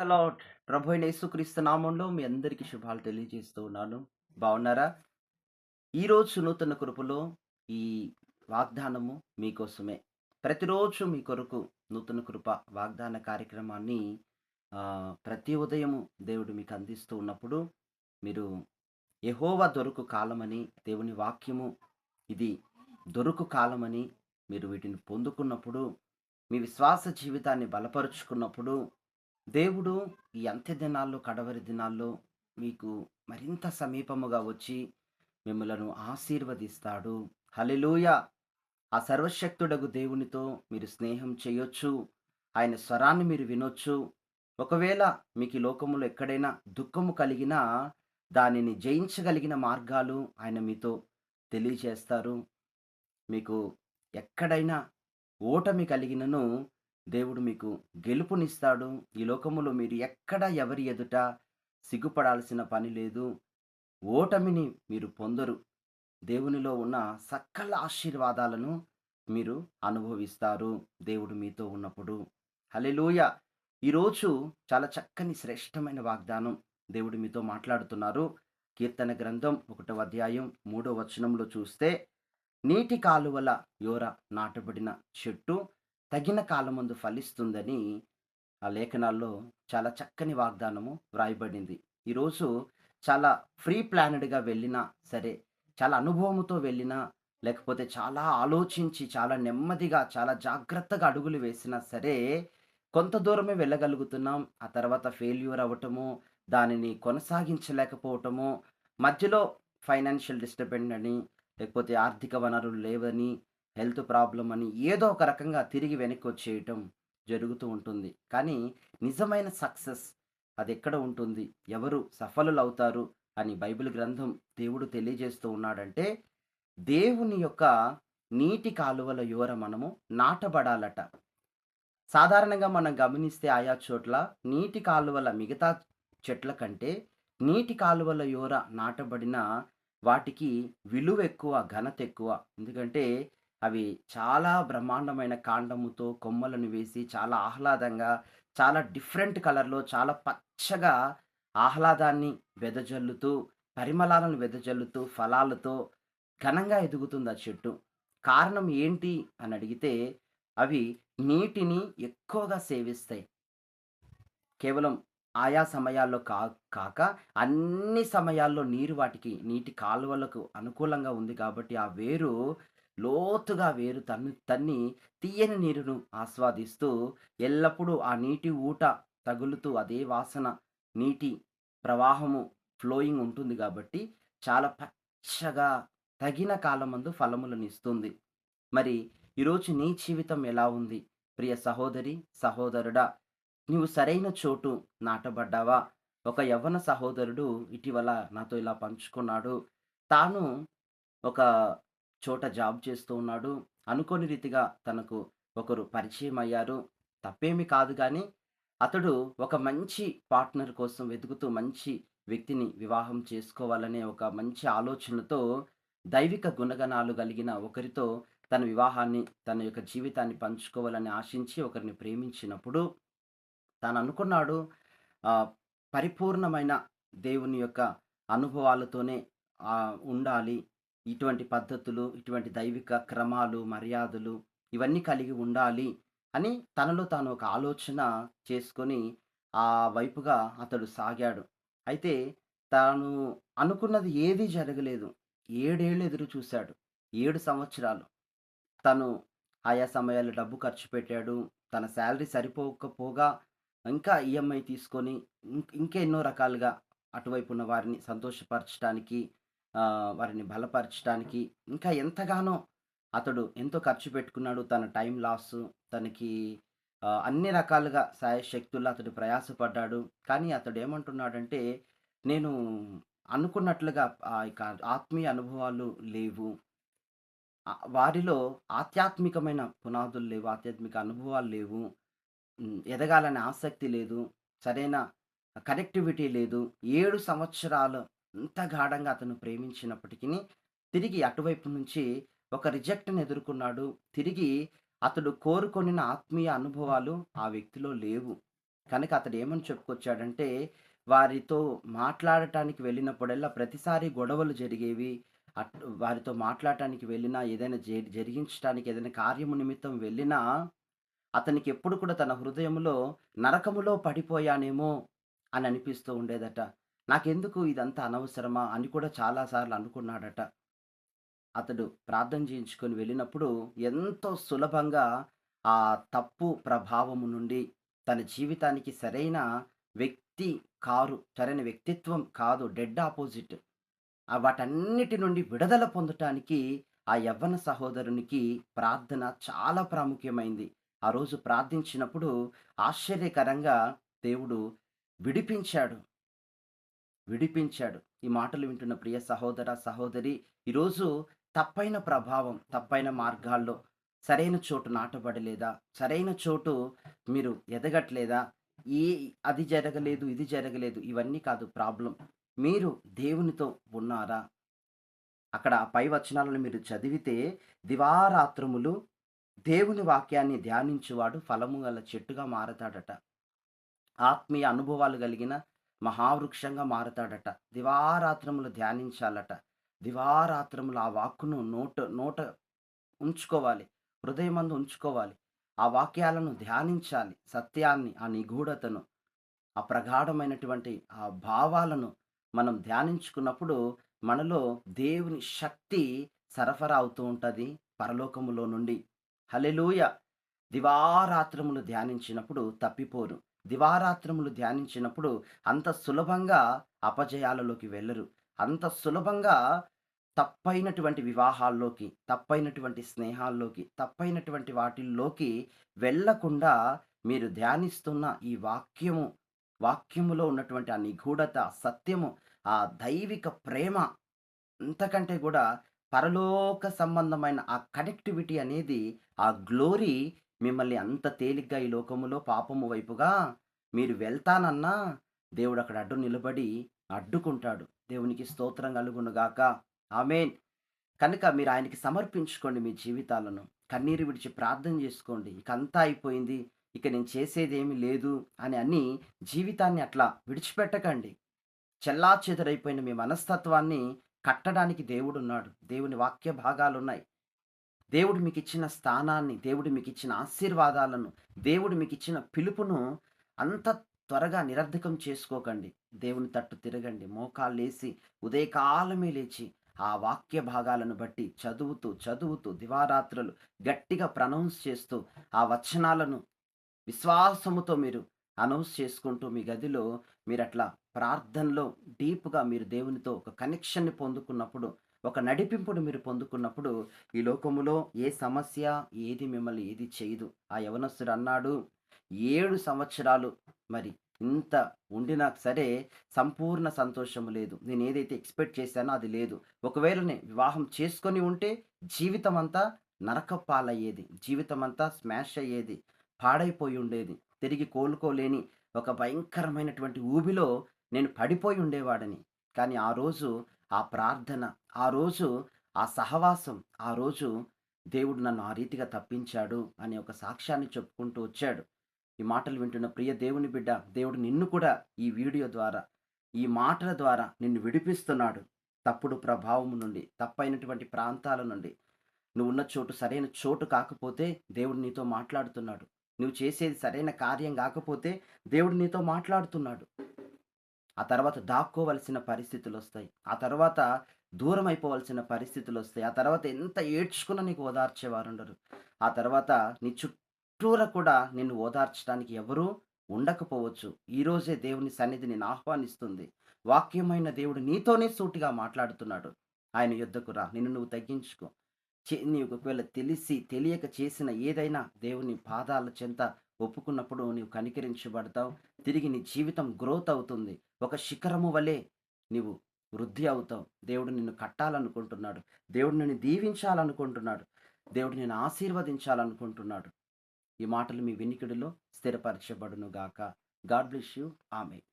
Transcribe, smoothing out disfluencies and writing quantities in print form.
Lord. ప్రభు అయిన యేసుక్రీస్తు నామంలో మీ అందరికీ శుభాలు తెలియజేస్తూ ఉన్నాను. బాగున్నారా? ఈరోజు నూతన కృపలో ఈ వాగ్దానము మీకోసమే. ప్రతిరోజు మీ కొరకు నూతన కృప వాగ్దాన కార్యక్రమాన్ని ప్రతి ఉదయము దేవుడు మీకు అందిస్తూ ఉన్నప్పుడు మీరు యెహోవా దొరకు కాలమని దేవుని వాక్యము ఇది దొరకు కాలమని మీరు వీటిని పొందుకున్నప్పుడు మీ విశ్వాస జీవితాన్ని బలపరుచుకున్నప్పుడు దేవుడు ఈ అంత్య దినాల్లో, కడవరి దినాల్లో మీకు మరింత సమీపముగా వచ్చి మిమ్మలను ఆశీర్వదిస్తాడు. హల్లెలూయా! ఆ సర్వశక్తుడగు దేవునితో మీరు స్నేహం చేయొచ్చు. ఆయన స్వరాన్ని మీరు వినొచ్చు. ఒకవేళ మీకు ఈ లోకములో ఎక్కడైనా దుఃఖము కలిగినా, దానిని జయించగలిగిన మార్గాలు ఆయన మీతో తెలియజేస్తారు. మీకు ఎక్కడైనా ఓటమి కలిగినను దేవుడు మీకు గెలుపునిస్తాడు. ఈ లోకములో మీరు ఎక్కడ ఎవరి ఎదుట సిగ్గుపడాల్సిన పని లేదు. ఓటమిని మీరు పొందరు. దేవునిలో ఉన్న సకల ఆశీర్వాదాలను మీరు అనుభవిస్తారు. దేవుడు మీతో ఉన్నప్పుడు. హల్లెలూయా! ఈరోజు చాలా చక్కని శ్రేష్టమైన వాగ్దానం దేవుడు మీతో మాట్లాడుతున్నారు. కీర్తన గ్రంథం 1వ అధ్యాయం 3వ వచనంలో చూస్తే, నీటి కాలువల యోర నాటబడిన చెట్టు తగిన కాలమందు ఫలిస్తుందని ఆ లేఖనాల్లో చాలా చక్కని వాగ్దానము వ్రాయబడింది. ఈరోజు చాలా ప్రీ ప్లానెడ్‌గా వెళ్ళినా సరే, చాలా అనుభవముతో వెళ్ళినా, లేకపోతే చాలా ఆలోచించి, చాలా నెమ్మదిగా, చాలా జాగ్రత్తగా అడుగులు వేసినా సరే, కొంత దూరమే వెళ్ళగలుగుతున్నాం. ఆ తర్వాత ఫెయిల్యూర్ అవ్వటము, దానిని కొనసాగించలేకపోవటము, మధ్యలో ఫైనాన్షియల్ డిస్టర్బెన్స్ అని, లేకపోతే ఆర్థిక వనరులు లేవని, హెల్త్ ప్రాబ్లమ్ అని, ఏదో ఒక రకంగా తిరిగి వెనక్కొచ్చేయటం జరుగుతూ ఉంటుంది. కానీ నిజమైన సక్సెస్ అదెక్కడ ఉంటుంది? ఎవరు సఫలులవుతారు అని బైబిల్ గ్రంథం దేవుడు తెలియజేస్తూ ఉన్నాడంటే, దేవుని యొక్క నీటి కాలువల యోర మనము నాటబడాలట. సాధారణంగా మనం గమనిస్తే ఆయా చోట్ల నీటి కాలువల మిగతా చెట్ల కంటే, నీటి కాలువల యోర నాటబడిన వాటికి విలువెక్కువ, ఘనతెక్కువ. ఎందుకంటే, అవి చాలా బ్రహ్మాండమైన కాండముతో కొమ్మలను వేసి, చాలా ఆహ్లాదంగా, చాలా డిఫరెంట్ కలర్‌లో, చాలా పచ్చగా ఆహ్లాదాన్ని వెదజల్లుతూ, పరిమళాలను వెదజల్లుతూ, ఫలాలతో ఘనంగా ఎదుగుతుంది ఆ చెట్టు. కారణం ఏంటి అని అడిగితే, అవి నీటిని ఎక్కువగా సేవిస్తాయి. కేవలం ఆయా సమయాల్లో కాక అన్ని సమయాల్లో నీరు వాటికి నీటి కాలువలకు అనుకూలంగా ఉంది కాబట్టి, ఆ వేరు లోతుగా వేరు తన్ని తియ్యని నీరును ఆస్వాదిస్తూ, ఎల్లప్పుడూ ఆ నీటి ఊట తగులుతూ అదే వాసన, నీటి ప్రవాహము ఫ్లోయింగ్ ఉంటుంది కాబట్టి, చాలా పచ్చగా తగిన కాలమందు ఫలములనిస్తుంది. మరి ఈరోజు నీ జీవితం ఎలా ఉంది? ప్రియ సహోదరి, సహోదరుడా! నీవు సరైన చోటు నాటబడ్డావా? ఒక యవ్వన సహోదరుడు ఇటీవల నాతో ఇలా పంచుకున్నాడు. తాను ఒక చోట జాబ్ చేస్తూ ఉన్నాడు. అనుకోని రీతిగా తనకు ఒకరు పరిచయమయ్యారు. తప్పేమి కాదు గానీ, అతడు ఒక మంచి పార్ట్నర్ కోసం వెతుకుతూ మంచి వ్యక్తిని వివాహం చేసుకోవాలనే ఒక మంచి ఆలోచనతో, దైవిక గుణగణాలు కలిగిన ఒకరితో తన వివాహాన్ని, తన యొక్క జీవితాన్ని పంచుకోవాలని ఆశించి ఒకరిని ప్రేమించినప్పుడు తాననుకున్నాడు పరిపూర్ణమైన దేవుని యొక్క అనుభవాలతోనే ఉండాలి. ఇటువంటి పద్ధతులు, ఇటువంటి దైవిక క్రమాలు, మర్యాదలు ఇవన్నీ కలిగి ఉండాలి అని తనలో తాను ఒక ఆలోచన చేసుకొని ఆ వైపుగా అతడు సాగాడు. అయితే తాను అనుకున్నది ఏదీ జరగలేదు. 7 ఏళ్ళు ఎదురు చూసాడు. 7 సంవత్సరాలు. తను ఆయా సమయాల్లో డబ్బు ఖర్చు పెట్టాడు. తన సాలరీ సరిపోకపోగా ఇంకా ఈఎంఐ తీసుకొని ఇంకా ఎన్నో రకాలుగా అటువైపు ఉన్న వారిని సంతోషపరచటానికి, వారిని బలపరచటానికి ఇంకా ఎంతగానో అతడు ఎంతో ఖర్చు పెట్టుకున్నాడు. తన టైం లాసు, తనకి అన్ని రకాలుగా శాయశక్తులా అతడు ప్రయాసపడ్డాడు. కానీ అతడు ఏమంటున్నాడంటే, నేను అనుకున్నట్లుగా ఇక ఆత్మీయ అనుభవాలు లేవు. వారిలో ఆధ్యాత్మికమైన పునాదులు లేవు. ఆధ్యాత్మిక అనుభవాలు లేవు. ఎదగాలనే ఆసక్తి లేదు. సరైన కనెక్టివిటీ లేదు. 7 సంవత్సరాలు ఇంత గాఢంగా అతను ప్రేమించినప్పటికిని, తిరిగి అటువైపు నుంచి ఒక రిజెక్ట్‌ని ఎదుర్కొన్నాడు. తిరిగి అతడు కోరుకొనిన ఆత్మీయ అనుభవాలు ఆ వ్యక్తిలో లేవు. కనుక అతడు ఏమని చెప్పుకొచ్చాడంటే, వారితో మాట్లాడటానికి వెళ్ళినప్పుడల్లా ప్రతిసారి గొడవలు జరిగేవి. వారితో మాట్లాడటానికి వెళ్ళినా, ఏదైనా జరిగించటానికి ఏదైనా కార్యము నిమిత్తం వెళ్ళినా, అతనికెప్పుడు కూడా తన హృదయంలో నరకములో పడిపోయానేమో అని అనిపిస్తూ ఉండేదట. నాకెందుకు ఇదంతా అనవసరమా అని కూడా చాలా సార్లు అనుకున్నాడట. అతడు ప్రార్థన చేయించుకొని వెళ్ళినప్పుడు ఎంతో సులభంగా ఆ తప్పు ప్రభావము నుండి తన జీవితానికి వ్యక్తి సరైన వ్యక్తిత్వం కాదు, డెడ్ ఆపోజిట్. వాటన్నిటి నుండి విడుదల పొందటానికి ఆ యవ్వన సహోదరునికి ప్రార్థన చాలా ప్రాముఖ్యమైంది. ఆ రోజు ప్రార్థించినప్పుడు ఆశ్చర్యకరంగా దేవుడు విడిపించాడు. విడిపించాడు. ఈ మాటలు వింటున్న ప్రియ సహోదర, సహోదరి, ఈరోజు తప్పైన ప్రభావం, తప్పైన మార్గాల్లో సరైన చోటు నాటబడలేదా? సరైన చోటు మీరు ఎదగట్లేదా? ఈ అది జరగలేదు, ఇది జరగలేదు, ఇవన్నీ కాదు ప్రాబ్లమ్. మీరు దేవునితో ఉన్నారా? అక్కడ ఆ పై వచనాలను మీరు చదివితే, దివారాత్రములు దేవుని వాక్యాన్ని ధ్యానించువాడు ఫలము గల చెట్టుగా మారతాడట. ఆత్మీయ అనుభవాలు కలిగిన మహావృక్షంగా మారతాడట. దివారాత్రములు ధ్యానించాలట. దివారాత్రములు ఆ వాక్కును నోట నోట ఉంచుకోవాలి. హృదయమందు ఉంచుకోవాలి. ఆ వాక్యాలను ధ్యానించాలి. సత్యాన్ని, ఆ నిగూఢతను, ఆ ప్రగాఢమైనటువంటి ఆ భావాలను మనం ధ్యానించుకున్నప్పుడు మనలో దేవుని శక్తి సరఫరా అవుతూ ఉంటది పరలోకములో నుండి. హల్లెలూయా! దివారాత్రములు ధ్యానించినప్పుడు తప్పిపోరు. దివారాత్రములు ధ్యానించినప్పుడు అంత సులభంగా అపజయాలలోకి వెళ్ళరు. అంత సులభంగా తప్పైనటువంటి వివాహాల్లోకి, తప్పైనటువంటి స్నేహాల్లోకి, తప్పైనటువంటి వాటిల్లోకి వెళ్ళకుండా మీరు ధ్యానిస్తున్న ఈ వాక్యములో ఉన్నటువంటి ఆ నిగూఢత, ఆ సత్యము, ఆ దైవిక ప్రేమ, అంతకంటే గూడా పరలోక సంబంధమైన ఆ కనెక్టివిటీ అనేది, ఆ గ్లోరీ మిమ్మల్ని అంత తేలిగ్గా ఈ లోకములో పాపము వైపుగా మీరు వెళ్తానన్నా దేవుడక్కడ అడ్డు నిలబడి అడ్డుకుంటాడు. దేవునికి స్తోత్రం కలుగును గాక. ఆమేన్. కనుక మీరు ఆయనకి సమర్పించుకోండి మీ జీవితాలను. కన్నీరు విడిచి ప్రార్థన జేసుకోండి. ఇకంతా అయిపోయింది. ఇక నేను చేసేదేమీ లేదు అని జీవితాన్ని అట్లా విడిచిపెట్టకండి. చెల్లాచెదరైపోయిన మీ మనస్తత్వాన్ని కట్టడానికి దేవుడున్నాడు. దేవుని వాక్య భాగాలున్నాయి. దేవుడు మీకిచ్చిన స్థానాన్ని, దేవుడు మీకిచ్చిన ఆశీర్వాదాలను, దేవుడు మీకిచ్చిన పిలుపును అంత త్వరగా నిరర్ధకం చేసుకోకండి. దేవుని తట్టు తిరగండి. మోకాళ్ళేసి ఉదయకాలమే లేచి ఆ వాక్య భాగాలను బట్టి చదువుతూ దివారాత్రులు గట్టిగా ప్రనౌన్స్ చేస్తూ ఆ వచనాలను విశ్వాసముతో మీరు అనౌన్స్ చేసుకుంటూ మీ గదిలో మీరట్లా ప్రార్థనలో డీప్‌గా మీరు దేవునితో ఒక కనెక్షన్‌ని పొందుకున్నప్పుడు, ఒక నడిపింపుని మీరు పొందుకున్నప్పుడు, ఈ లోకములో ఏ సమస్య, మిమ్మల్ని ఏది చేయదు. ఆ యవనస్తుడు అన్నాడు, 7 సంవత్సరాలు మరి ఇంత ఉండినా సరే సంపూర్ణ సంతోషము లేదు. నేనేదైతే ఎక్స్‌పెక్ట్ చేశానో అది లేదు. ఒకవేళ నేను వివాహం చేసుకొని ఉంటే జీవితమంతా నరకపాలయ్యేది. జీవితమంతా స్మాష్ అయ్యేది. పాడైపోయి ఉండేది. తిరిగి కోలుకోలేని ఒక భయంకరమైనటువంటి ఊబిలో నేను పడిపోయి ఉండేవాడిని. కానీ ఆ రోజు ఆ ప్రార్థన, ఆ రోజు ఆ సహవాసం, ఆ రోజు దేవుడు నన్ను ఆ రీతిగా తప్పించాడు అనే ఒక సాక్ష్యాన్ని చెప్పుకుంటూ వచ్చాడు. ఈ మాటలు వింటున్న ప్రియ దేవుని బిడ్డ, దేవుడు నిన్ను కూడా ఈ వీడియో ద్వారా, ఈ మాటల ద్వారా నిన్ను విడిపిస్తున్నాడు. తప్పుడు ప్రభావం నుండి, తప్పైనటువంటి ప్రాంతాల నుండి. నువ్వున్న చోటు సరైన చోటు కాకపోతే దేవుడు నీతో మాట్లాడుతున్నాడు. నువ్వు చేసేది సరైన కార్యం గాకపోతే దేవుడు నీతో మాట్లాడుతున్నాడు. ఆ తర్వాత దాక్కోవలసిన పరిస్థితులొస్తాయి. ఆ తర్వాత దూరమైపోవలసిన పరిస్థితులొస్తాయి. ఆ తర్వాత ఎంత ఏడ్చుకున్నా నీకు ఓదార్చేవారుండరు. ఆ తర్వాత నీ చుట్టూరా కూడా నిన్ను ఓదార్చడానికి ఎవరూ ఉండకపోవచ్చు. ఈరోజే దేవుని సన్నిధి నిన్ను ఆహ్వానిస్తుంది. వాక్యమైన దేవుడు నీతోనే సూటిగా మాట్లాడుతున్నాడు. ఆయన యొద్దకు రా. నిన్ను నువ్వు తగ్గించుకో. నీకు ఒకవేళ తెలియక చేసిన ఏదైనా దేవుని పాదాల చెంత ఒప్పుకున్నప్పుడు నీవు కనికరించబడతావు. తిరిగి నీ జీవితం గ్రోత్ అవుతుంది. ఒక శిఖరము వలె నీవు వృద్ధి అవుతావు. దేవుడు నిన్ను కట్టాలనుకుంటున్నాడు. దేవుడు నిన్ను దీవించాలనుకుంటున్నాడు. దేవుడు నిన్ను ఆశీర్వదించాలనుకుంటున్నాడు. ఈ మాటలు మీ వినికిడిలో స్థిరపరచబడును గాక. God bless you. ఆమేన్.